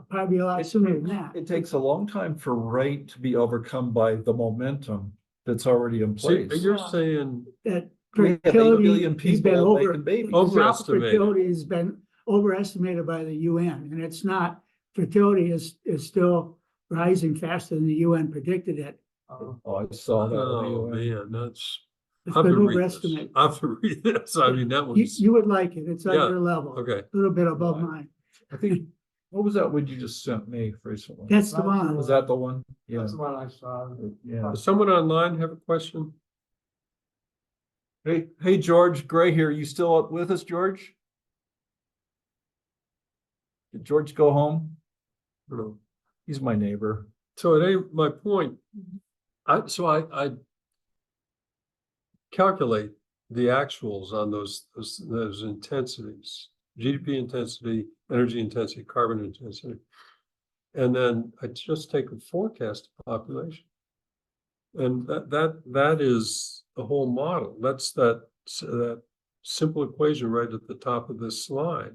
Probably a lot It sooner than takes- that. It takes a long time for rate to be overcome by the momentum that's already in See, place. you're saying, That We have 8 fertility billion has been people over. making babies. the drop of Overestimated. Fertility has been overestimated by the UN, and it's not. Fertility is still rising faster than the UN predicted it. Oh, I saw that. on the oh UN. man, that's. It's I have been to read this. overestimated. I have to read this. I mean, that You, was, you would like it. It's on Yeah, your level. okay. A little bit above Right. mine. I think, what was that one you just sent me recently? That's the one. Was that the one? Yeah, That's the one I saw. yeah. Does someone online have a question? Hey, George Gray here. You still up with us, George? Did George go home? No. He's my neighbor. So at my point, I calculate the actuals on those intensities, GDP intensity, energy intensity, carbon intensity. And then I just take a forecast of population. And that is the whole model. That's that simple equation right at the top of this slide.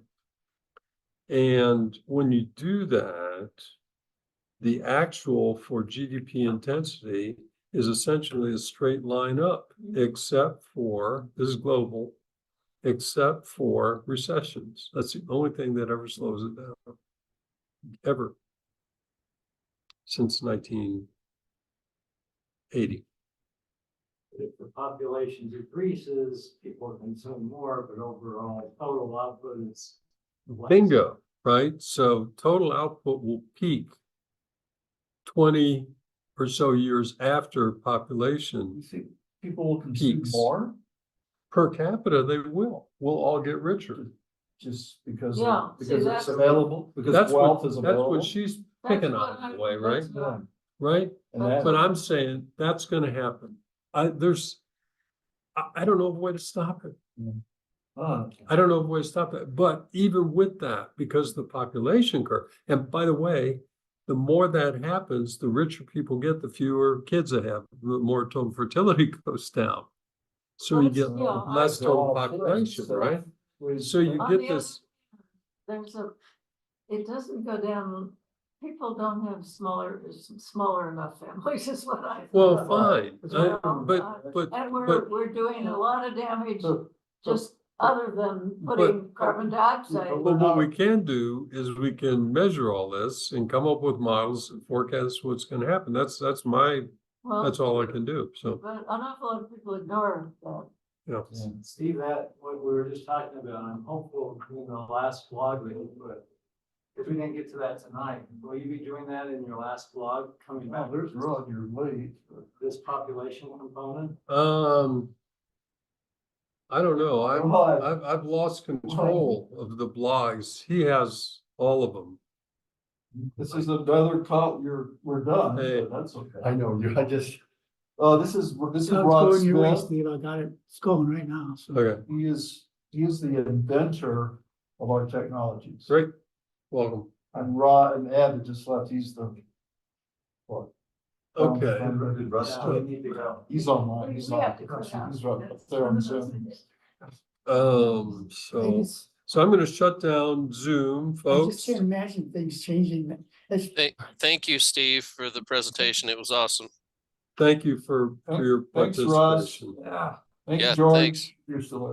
And when you do that, the actual for GDP intensity is essentially a straight line up, except for, this is global, except for recessions. That's the only thing that ever slows it down, ever, since 1980. If the population decreases, people consume more, but overall total output is less. Bingo, right? So total output will peak 20 or so years after population You think people will consume Peaks. more per capita. They will. We'll all get richer. just because, Yeah, see, because it's that's- available, because That's wealth what, is that's available. what she's That's picking what on I- in a way, right? that's what- Right? And that, But I'm saying that's gonna happen. I don't know of a way to stop it. I don't know of a way to stop that. But even with that, because the population curve, and by the way, the more that happens, the richer people get, the fewer kids they have, the more total fertility goes down. So you get Yeah, less I- total population, right? So you On get the this, it doesn't go down, people don't have smaller enough families is what I. well, thought. fine, Well, but And but- we're doing a lot of damage, but- just other than putting carbon dioxide. But what we can do is we can measure all this and come up with models and forecast what's gonna happen. That's my Well, That's all I can do, so, but an awful lot of people ignore that. yeah. And Steve, that, what we were just talking about, I'm hopeful in the last vlog we put. If we didn't get to that tonight, will you be doing that in your last vlog coming Now, back? there's Rod, you're late. This population component? I don't know, Right. I've lost control of the blogs. He has all of them. This is another call, we're done, Hey. but that's okay. I know, you, I just, This is So it's Rod going your way, Smith. Steve. I got it. It's going right now, so. Okay, He is the inventor of our technologies. great, welcome. And Rod and Ed that just left, he's the. What? Okay. Yeah, we need to go. He's online, he's We on, have to go now. he's right up there on Zoom. So I'm gonna shut down Zoom, I just folks. can't imagine things changing. It's, Thank you, Steve, for the presentation. It was awesome. Thank you for your Thanks, Russ. participation. yeah, Thank you, Yeah, George. thanks. You're still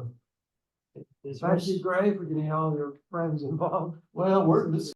in. it's actually great for getting all your friends involved. Well, this